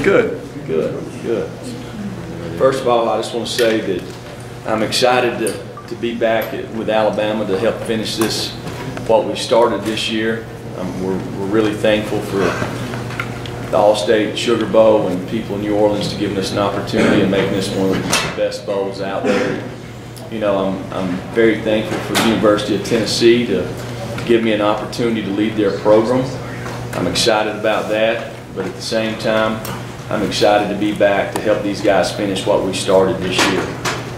Good. Good. First of all, I just want to say that I'm excited to be back with Alabama to help finish this, what we started this year. We're really thankful for the All-State Sugarbowl and people in New Orleans to giving us an opportunity and making this one of the best bowls out there. You know, I'm very thankful for the University of Tennessee to give me an opportunity to lead their program. I'm excited about that, but at the same time, I'm excited to be back to help these guys finish what we started this year.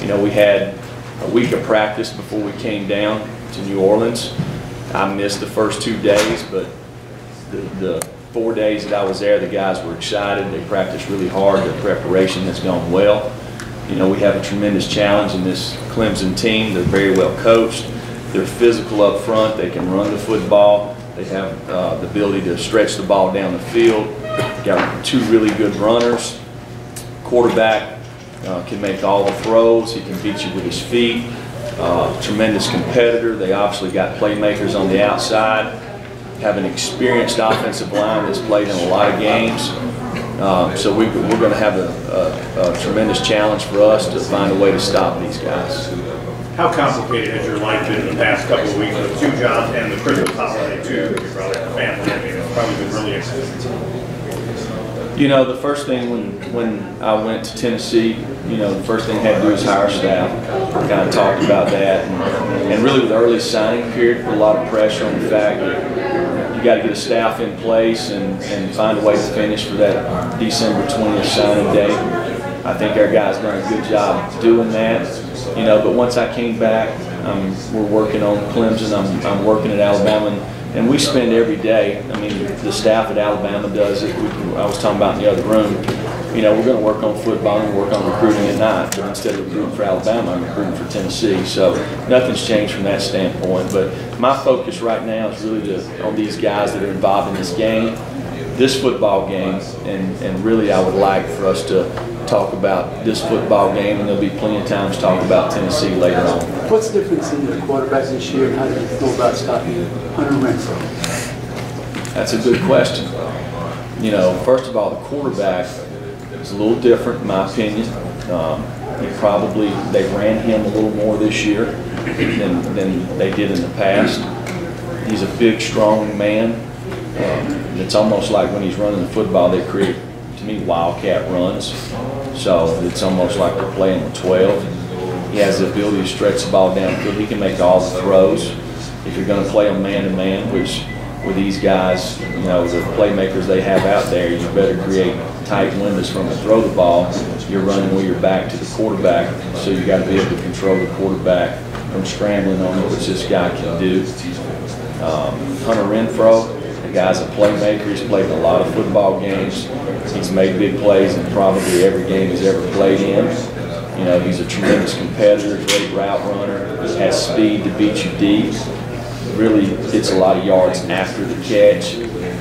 You know, we had a week of practice before we came down to New Orleans. I missed the first 2 days, but the 4 days that I was there, the guys were excited. They practiced really hard. Their preparation has gone well. You know, we have a tremendous challenge in this Clemson team. They're very well coached. They're physical up front. They can run the football. They have the ability to stretch the ball down the field. Got two really good runners. Quarterback can make all the throws. He can beat you with his feet. Tremendous competitor. They obviously got playmakers on the outside. Have an experienced offensive line that's played in a lot of games. So we're going to have a tremendous challenge for us to find a way to stop these guys. How complicated has your life been in the past couple of weeks with 2 jobs and the Christmas holiday too? Your brother and family, I mean, it's probably been really exciting. You know, the first thing when I went to Tennessee, you know, the first thing I had to do was hire staff. We kind of talked about that, and really with the early signing period, put a lot of pressure on the fact that you got to get a staff in place and find a way to finish for that December 20th signing day. I think our guys done a good job doing that. You know, but once I came back, we're working on Clemson. I'm working at Alabama, and we spend every day. I mean, the staff at Alabama does it. I was talking about in the other room. You know, we're going to work on football and work on recruiting at night. But instead of recruiting for Alabama, I'm recruiting for Tennessee. So nothing's changed from that standpoint. But my focus right now is really on these guys that are involved in this game, this football game, and really I would like for us to talk about this football game, and there'll be plenty of times to talk about Tennessee later on. What's the difference in the quarterback this year, and how do you feel about stopping Hunter Renfro? That's a good question. You know, first of all, the quarterback is a little different in my opinion. They ran him a little more this year than they did in the past. He's a big, strong man. It's almost like when he's running the football, they create, to me, wildcat runs. So it's almost like they're playing with 12. He has the ability to stretch the ball downfield. He can make all the throws. If you're going to play them man-to-man, which with these guys, you know, the playmakers they have out there, you better create tight windows for them to throw the ball. You're running with your back to the quarterback, so you got to be able to control the quarterback from scrambling on it, which this guy can do. Hunter Renfro, the guy's a playmaker. He's played in a lot of football games. He's made big plays in probably every game he's ever played in. You know, he's a tremendous competitor, great route runner, has speed to beat you deep. Really gets a lot of yards after the catch.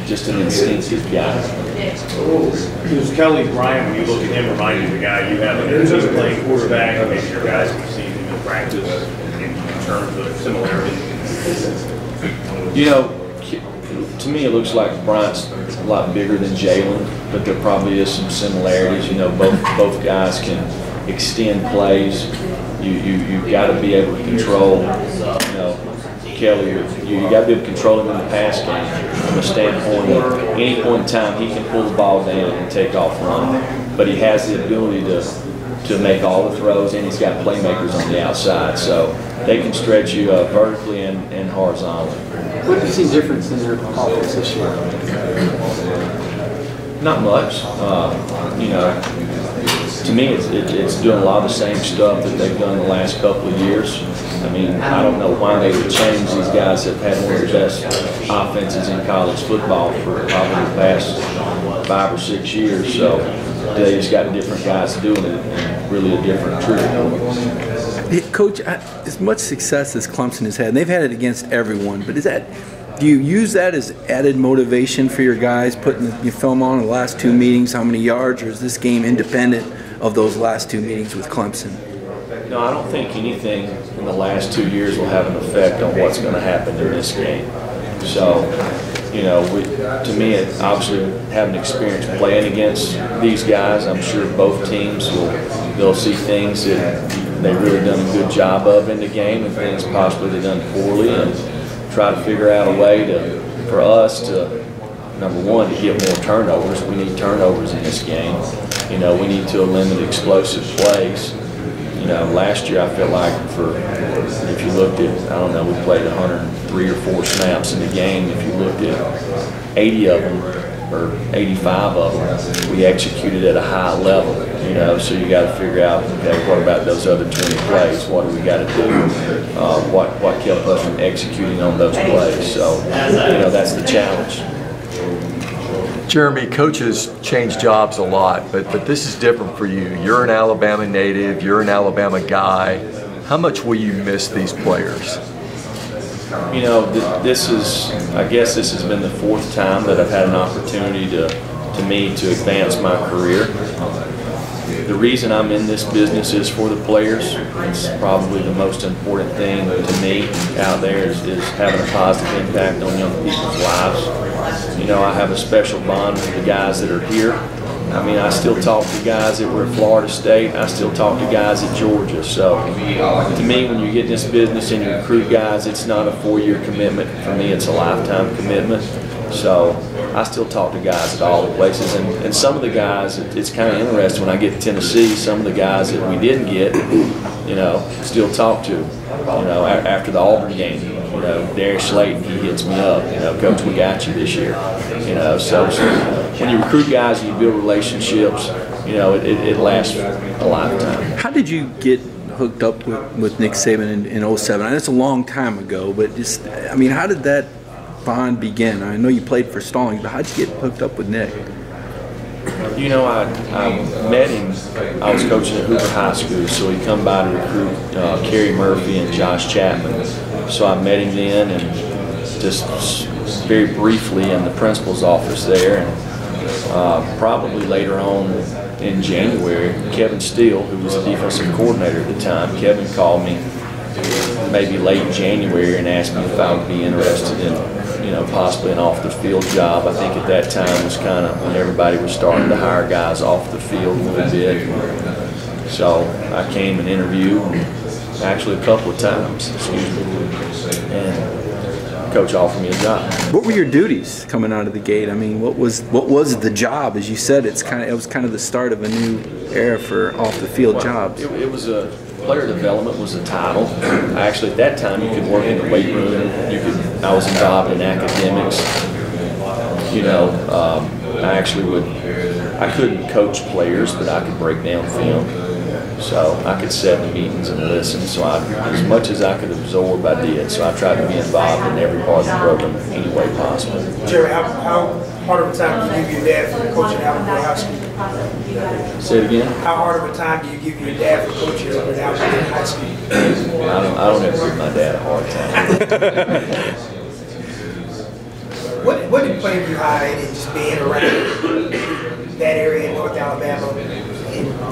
Just an instinctive guy. Does Kelly Bryant, when you look at him, remind you of the guy you have in your team playing quarterback, and maybe your guys have seen him in practice in terms of similarities? You know, to me, it looks like Bryant's a lot bigger than Jalen, but there probably is some similarities. You know, both guys can extend plays. You've got to be able to control. You know, Kelly, you got to be able to control him in the pass game from a standpoint of any point in time he can pull the ball down and take off running. But he has the ability to make all the throws, and he's got playmakers on the outside, so they can stretch you vertically and horizontally. What do you see difference in their offense this year? Not much. You know, to me, it's doing a lot of the same stuff that they've done the last couple of years. I mean, I don't know why they would change. These guys have had one of the best offenses in college football for probably the past 5 or 6 years. So they just got different guys doing it, and really a different trip. Coach, as much success as Clemson has had, and they've had it against everyone, but do you use that as added motivation for your guys, putting your film on the last 2 meetings, how many yards, or is this game independent of those last 2 meetings with Clemson? No, I don't think anything in the last 2 years will have an effect on what's going to happen in this game. So You know, to me, obviously having experience playing against these guys, I'm sure both teams they'll see things that they've really done a good job of in the game and things possibly they've done poorly, and try to figure out a way for us to, number one, to get more turnovers. We need turnovers in this game. You know, we need to eliminate explosive plays. You know, last year I felt like if you looked at, I don't know, we played 103 or 4 snaps in the game. If you looked at 80 of them or 85 of them, we executed at a high level. You know, so you got to figure out, okay, what about those other 20 plays? What do we got to do? What kept us from executing on those plays? So, you know, that's the challenge. Jeremy, coaches change jobs a lot, but this is different for you. You're an Alabama native, you're an Alabama guy. How much will you miss these players? You know, I guess this has been the 4th time that I've had an opportunity to advance my career. The reason I'm in this business is for the players. It's probably the most important thing to me out there is having a positive impact on young people's lives. You know, I have a special bond with the guys that are here. I mean, I still talk to guys that were at Florida State. I still talk to guys at Georgia. So, to me, when you get in this business and you recruit guys, it's not a 4-year commitment. For me, it's a lifetime commitment. So, I still talk to guys at all the places. And some of the guys, it's kind of interesting when I get to Tennessee, some of the guys that we didn't get, you know, still talk to. You know, after the Auburn game, you know, Darius Slayton, he hits me up, you know, Coach, we got you this year. You know, so when you recruit guys and you build relationships, you know, it lasts a lifetime. How did you get hooked up with Nick Saban in 07? That's a long time ago, but just, I mean, how did that bond begin? I know you played for Stallings, but how'd you get hooked up with Nick? You know, I met him. I was coaching at Hoover High School, so he come by to recruit Kerry Murphy and Josh Chapman. So I met him then, and just very briefly in the principal's office there. And probably later on in January, Kevin Steele, who was the defensive coordinator at the time, Kevin called me maybe late January and asked me if I would be interested in, you know, possibly an off-the-field job. I think at that time was kind of when everybody was starting to hire guys off the field a little bit. So I came and interviewed, actually a couple of times, and Coach offered me a job. What were your duties coming out of the gate? I mean, what was the job? As you said, it was kind of the start of a new era for off-the-field jobs. It was player development was the title. Actually, at that time, you could work in the weight room. I was involved in academics. You know, I couldn't coach players, but I could break down film. So I could sit in meetings and listen. So as much as I could absorb, I did. So I tried to be involved in every part of the program any way possible. Jerry, how hard of a time do you give your dad for coaching Alabama High School? Say it again. How hard of a time do you give your dad for coaching Alabama High School? I don't ever give my dad a hard time. What did play you high in just being around that area in North Alabama and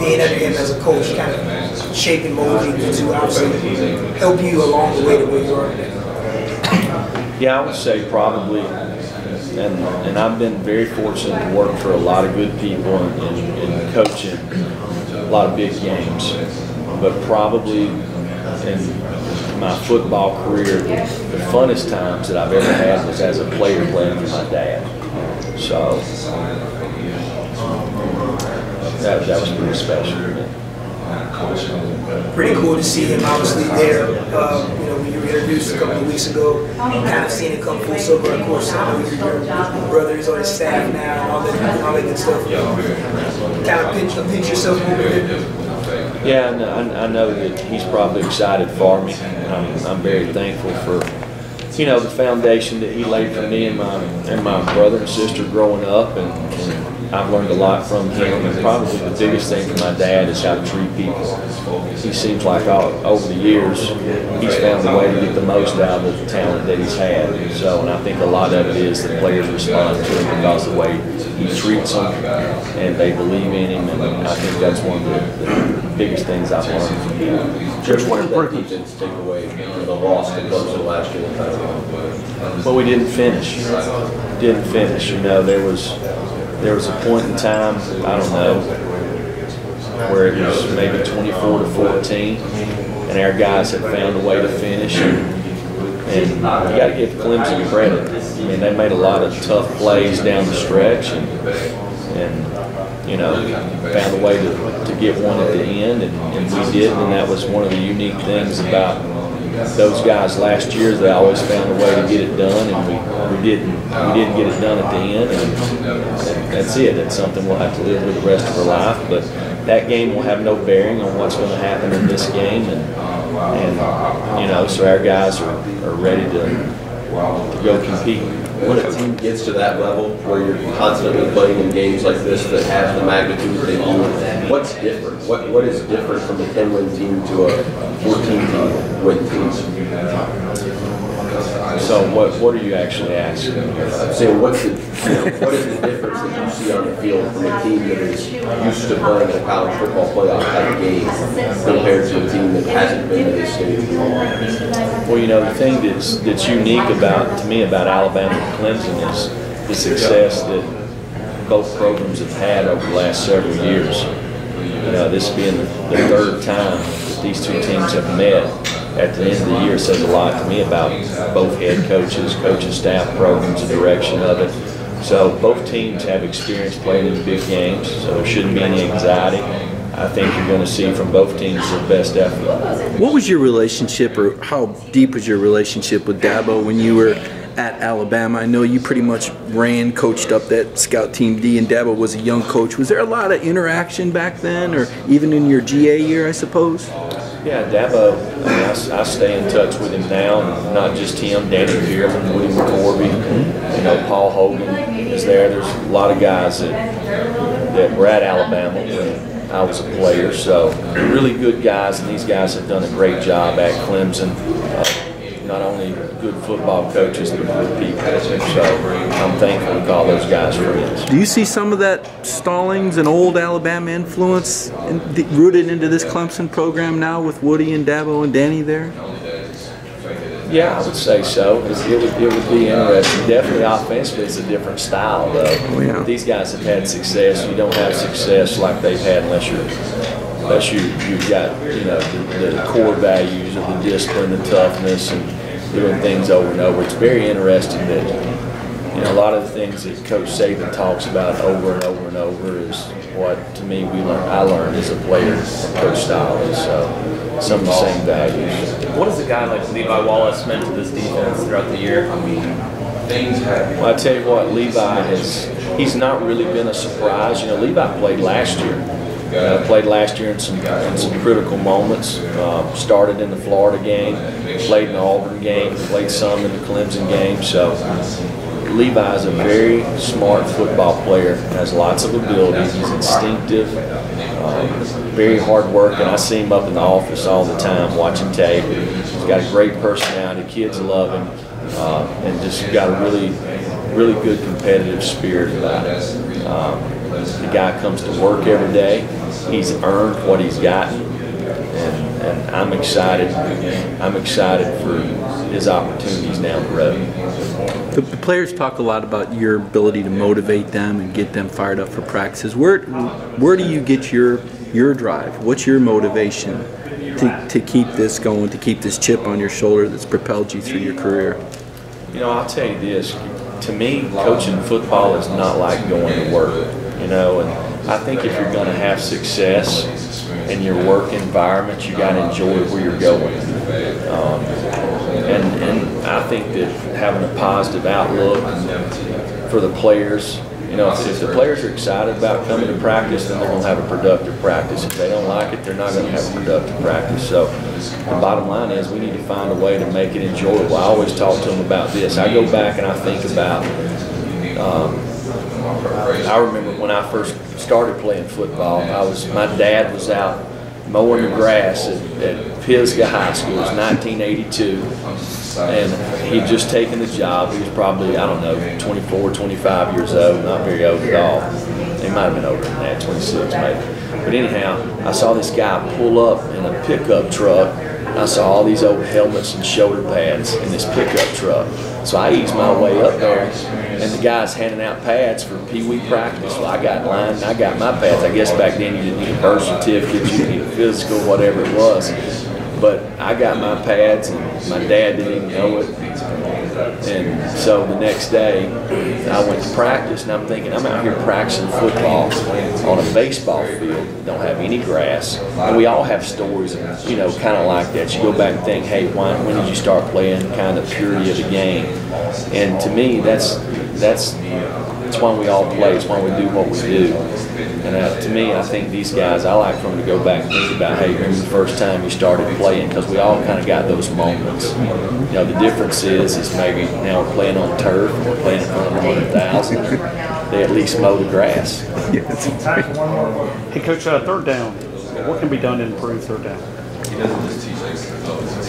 being under him as a coach, kind of shaping, molding you to obviously help you along the way to where you are today? Yeah, I would say probably, and I've been very fortunate to work for a lot of good people and coaching a lot of big games, but probably in my football career, the funnest times that I've ever had was as a player playing for my dad. So that was pretty special to me. Pretty cool to see him obviously there. You know, when you were introduced a couple of weeks ago, kind of seeing it come full circle. Of course, I know your brother is on his staff now and all that good stuff. Kind of pinch yourself over there. Yeah, I know that he's probably excited for me. I'm very thankful for, you know, the foundation that he laid for me and my brother and sister growing up, and I've learned a lot from him, and probably the biggest thing from my dad is how to treat people. He seems like over the years, he's found a way to get the most out of the talent that he's had. And I think a lot of it is the players respond to him because of the way he treats them, and they believe in him, and I think that's one of the biggest things I've learned from him. Just what did that defense take away from the loss to Clemson last year? Well, we didn't finish. You know, there was a point in time, I don't know, where it was maybe 24-14, and our guys had found a way to finish. And you got to give Clemson credit. I mean, they made a lot of tough plays down the stretch, and you know, found a way to get one at the end, and we did. And that was one of the unique things about those guys last year. They always found a way to get it done, and we didn't get it done at the end. And that's it. That's something we'll have to live with the rest of our life. But that game will have no bearing on what's going to happen in this game, and you know, so our guys are ready to go compete. When a team gets to that level where you're constantly playing in games like this that have the magnitude they do, what's different? What is different from a 10-win team to a 14-win team? So what are you actually asking? I'm saying what is the difference that you see on the field from a team that is used to playing in a college football playoff type of game compared to a team that hasn't been to this stage? Well, you know, the thing that's unique to me about Alabama and Clemson is the success that both programs have had over the last several years. You know, this being the third time that these two teams have met at the end of the year says a lot to me about both head coaches, coaching staff, programs, the direction of it. So both teams have experience playing in big games, so there shouldn't be any anxiety. I think you're going to see from both teams their best effort. What was your relationship, or how deep was your relationship with Dabo when you were at Alabama? I know you pretty much coached up that scout team D, and Dabo was a young coach. Was there a lot of interaction back then, or even in your GA year, I suppose? Yeah, Dabo, I stay in touch with him now, and not just him, Danny Pearman, William McCorby, you know, Paul Hogan is there. There's a lot of guys that were at Alabama when I was a player, so really good guys, and these guys have done a great job at Clemson. Not only good football coaches, but good people. So I'm thankful to call those guys friends. Do you see some of that Stallings and old Alabama influence rooted into this Clemson program now with Woody and Dabo and Danny there? Yeah, I would say so. It would be interesting. Definitely offensively, it's a different style, though. Oh, yeah. These guys have had success. You don't have success like they've had unless you've got, you know, the core values of the discipline, the toughness, and doing things over and over. It's very interesting that, you know, a lot of the things that Coach Saban talks about over and over and over is what, to me, I learned as a player from Coach Stallings. So some of the same values. What has a guy like Levi Wallace meant to this defense throughout the year? Well, I tell you what, he's not really been a surprise. You know, Levi played last year. Played last year in some critical moments. Started in the Florida game, played in the Auburn game, played some in the Clemson game. So Levi is a very smart football player, has lots of ability. He's instinctive, very hard working. I see him up in the office all the time watching tape. He's got a great personality. Kids love him, and just got a really good competitive spirit about it. The guy comes to work every day. He's earned what he's gotten, and I'm excited. I'm excited for his opportunities down the road. The players talk a lot about your ability to motivate them and get them fired up for practices. Where do you get your drive? What's your motivation to keep this going, to keep this chip on your shoulder that's propelled you through your career? You know, I'll tell you this. To me, coaching football is not like going to work. You know, and I think if you're going to have success in your work environment, you got to enjoy where you're going. And I think that having a positive outlook for the players, you know, if the players are excited about coming to practice, then they're going to have a productive practice. If they don't like it, they're not going to have a productive practice. So the bottom line is we need to find a way to make it enjoyable. I always talk to them about this. I go back and I think about I remember when I first started playing football, my dad was out mowing the grass at Pisgah High School. It was 1982, and he'd just taken the job. He was probably, I don't know, 24, 25 years old, not very old at all. He might have been older than that, 26 maybe. But anyhow, I saw this guy pull up in a pickup truck. I saw all these old helmets and shoulder pads in this pickup truck. So I eased my way up there, and the guy's handing out pads for Pee Wee practice. Well, I got in line, and I got my pads. I guess back then you didn't need a birth certificate, you didn't need a physical, whatever it was. But I got my pads, and my dad didn't even know it. And so the next day, I went to practice, and I'm thinking, I'm out here practicing football on a baseball field, don't have any grass. And we all have stories, you know, kind of like that. You go back and think, hey, when did you start playing, kind of the purity of the game? And to me, that's why we all play. It's why we do what we do. And to me, I think these guys, I like for them to go back and think about, hey, remember the first time you started playing? Because we all kind of got those moments. You know, the difference is maybe now we're playing on turf, and we're playing in front of 100,000. They at least mow the grass. Hey, Coach, third down. What can be done to improve third down?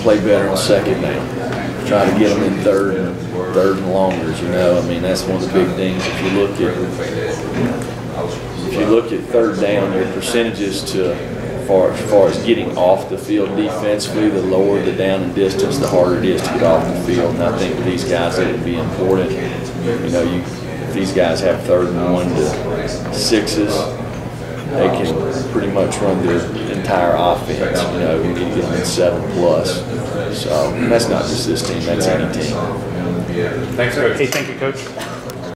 Play better on second down. Try to get them in third and longers. You know, I mean, that's one of the big things. If you look at third down, your percentages as far as getting off the field defensively, the lower the down and distance, the harder it is to get off the field. And I think for these guys, that would be important. You know, if these guys have 3rd and 1 to 6s, they can pretty much run their entire offense. You know, you need to get them in 7+. So that's not just this team; that's any team. Thanks, Coach. Hey, thank you, Coach.